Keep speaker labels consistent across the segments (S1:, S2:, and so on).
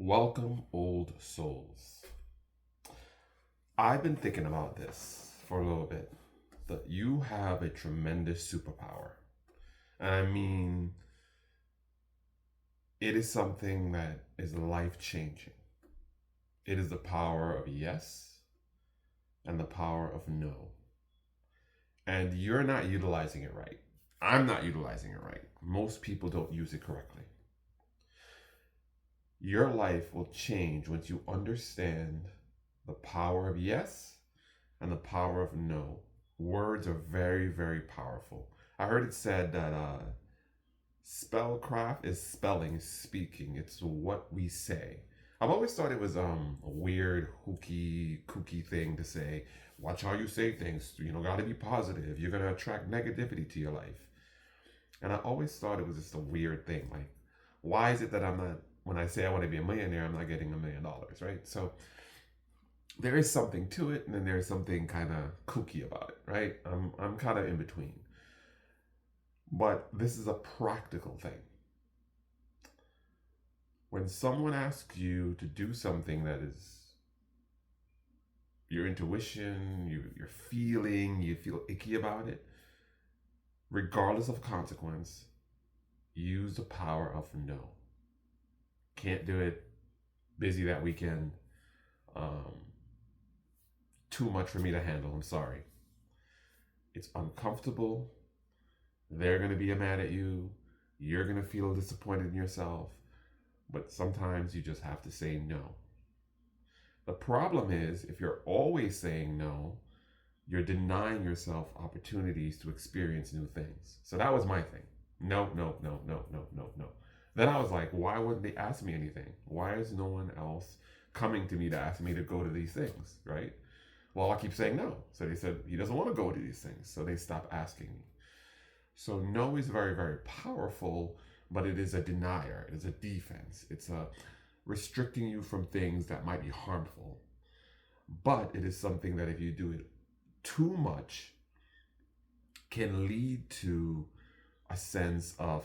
S1: Welcome, old souls. I've been thinking about this for a little bit. That you have a tremendous superpower. And I mean, it is something that is life changing. It is the power of yes and the power of no. And you're not utilizing it right. I'm not utilizing it right. Most people don't use it correctly. Your life will change once you understand the power of yes and the power of no. Words are very, very powerful. I heard it said that spellcraft is spelling, is speaking. It's what we say. I've always thought it was a weird, kooky thing to say. Watch how you say things. Got to be positive. You're gonna attract negativity to your life. And I always thought it was just a weird thing. Like, why is it that I'm not? When I say I want to be a millionaire, I'm not getting $1 million, right? So there is something to it, and then there's something kind of kooky about it, right? I'm kind of in between. But this is a practical thing. When someone asks you to do something that is your intuition, your feeling, you feel icky about it, regardless of consequence, use the power of no. Can't do it. Busy that weekend. Too much for me to handle. I'm sorry. It's uncomfortable. They're going to be mad at you. You're going to feel disappointed in yourself. But sometimes you just have to say no. The problem is, if you're always saying no, you're denying yourself opportunities to experience new things. So that was my thing. No, no, no, no, no, no, no. Then I was like, why wouldn't they ask me anything? Why is no one else coming to me to ask me to go to these things, right? Well, I keep saying no. So they said, he doesn't want to go to these things. So they stopped asking me. So no is very, very powerful, but it is a denier. It is a defense. It's a restricting you from things that might be harmful. But it is something that if you do it too much, can lead to a sense of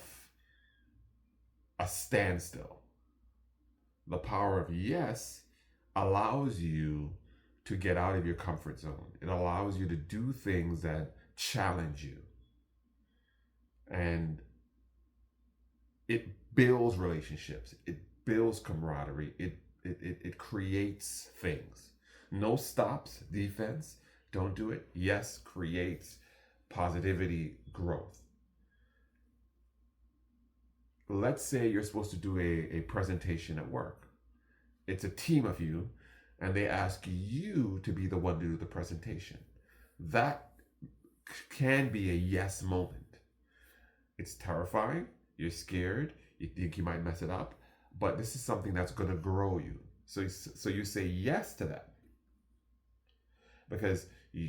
S1: a standstill. The power of yes allows you to get out of your comfort zone. It allows you to do things that challenge you. And it builds relationships. It builds camaraderie. It creates things. No stops, defense. Don't do it. Yes creates positivity, growth. Let's say you're supposed to do a presentation at work. It's a team of you, and they ask you to be the one to do the presentation. That can be a yes moment. It's terrifying. You're scared. You think you might mess it up, but this is something that's going to grow you. So you say yes to that, because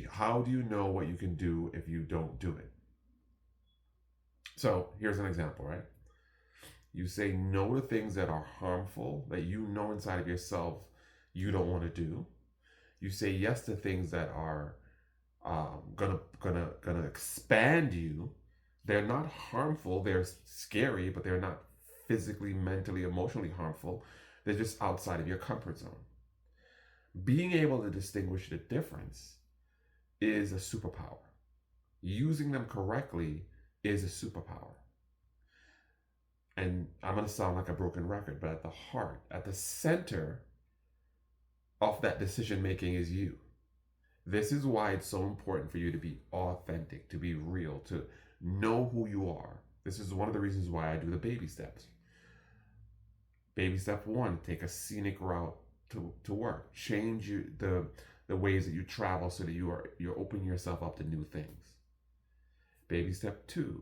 S1: how do you know what you can do if you don't do it? So here's an example, right? You say no to things that are harmful, that you know inside of yourself you don't want to do. You say yes to things that are gonna expand you. They're not harmful. They're scary, but they're not physically, mentally, emotionally harmful. They're just outside of your comfort zone. Being able to distinguish the difference is a superpower. Using them correctly is a superpower. And I'm going to sound like a broken record, but at the heart, at the center of that decision making is you. This is why it's so important for you to be authentic, to be real, to know who you are. This is one of the reasons why I do the baby steps. Baby step 1, take a scenic route to work. Change the ways that you travel so that you're opening yourself up to new things. Baby step 2,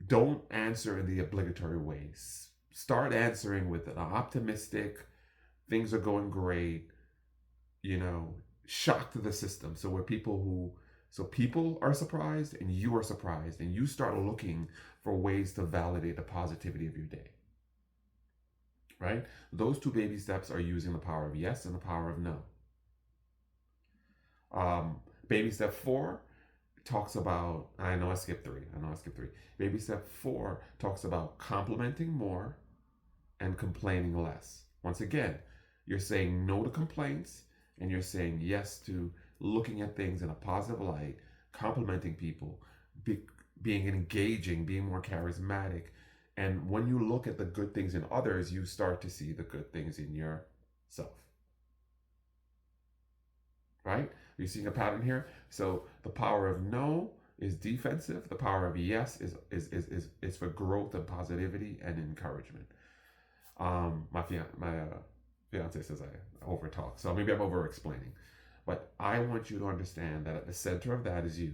S1: don't answer in the obligatory ways. Start answering with an optimistic, things are going great, shock to the system. So people are surprised and you are surprised, and you start looking for ways to validate the positivity of your day. Right? Those 2 baby steps are using the power of yes and the power of no. Baby step 4 talks about, I know I skipped 3. Baby step 4 talks about complimenting more and complaining less. Once again, you're saying no to complaints and you're saying yes to looking at things in a positive light, complimenting people, being engaging, being more charismatic. And when you look at the good things in others, you start to see the good things in yourself. Right? You're seeing a pattern here? So the power of no is defensive. The power of yes is for growth and positivity and encouragement. My fiance says I overtalk, so maybe I'm over explaining. But I want you to understand that at the center of that is you.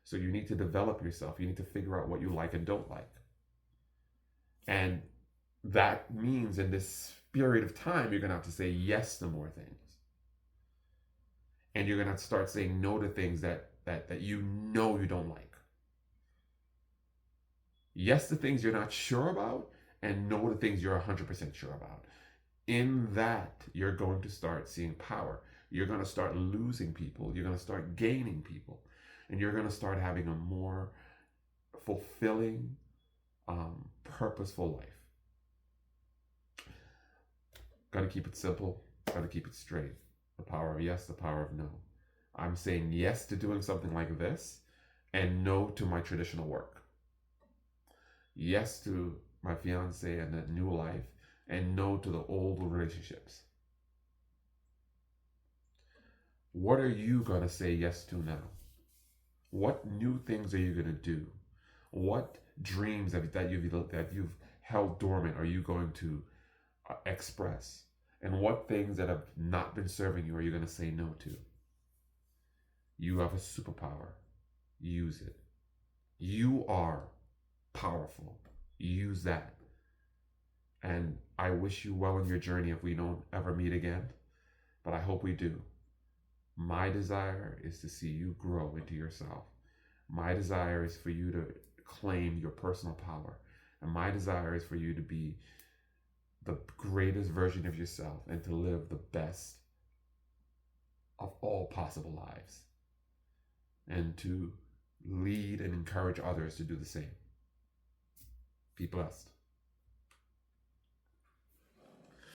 S1: So you need to develop yourself. You need to figure out what you like and don't like. And that means in this period of time, you're going to have to say yes to more things. And you're going to have to start saying no to things that you know you don't like. Yes to things you're not sure about, and no to things you're 100% sure about. In that, you're going to start seeing power. You're going to start losing people. You're going to start gaining people. And you're going to start having a more fulfilling, purposeful life. Got to keep it simple. Got to keep it straight. The power of yes, the power of no. I'm saying yes to doing something like this and no to my traditional work. Yes to my fiance and that new life and no to the old relationships. What are you going to say yes to now? What new things are you going to do? What dreams that you've held dormant are you going to express? And what things that have not been serving you are you going to say no to? You have a superpower. Use it. You are powerful. Use that. And I wish you well in your journey if we don't ever meet again. But I hope we do. My desire is to see you grow into yourself. My desire is for you to claim your personal power. And my desire is for you to be the greatest version of yourself and to live the best of all possible lives. And to lead and encourage others to do the same. Be blessed.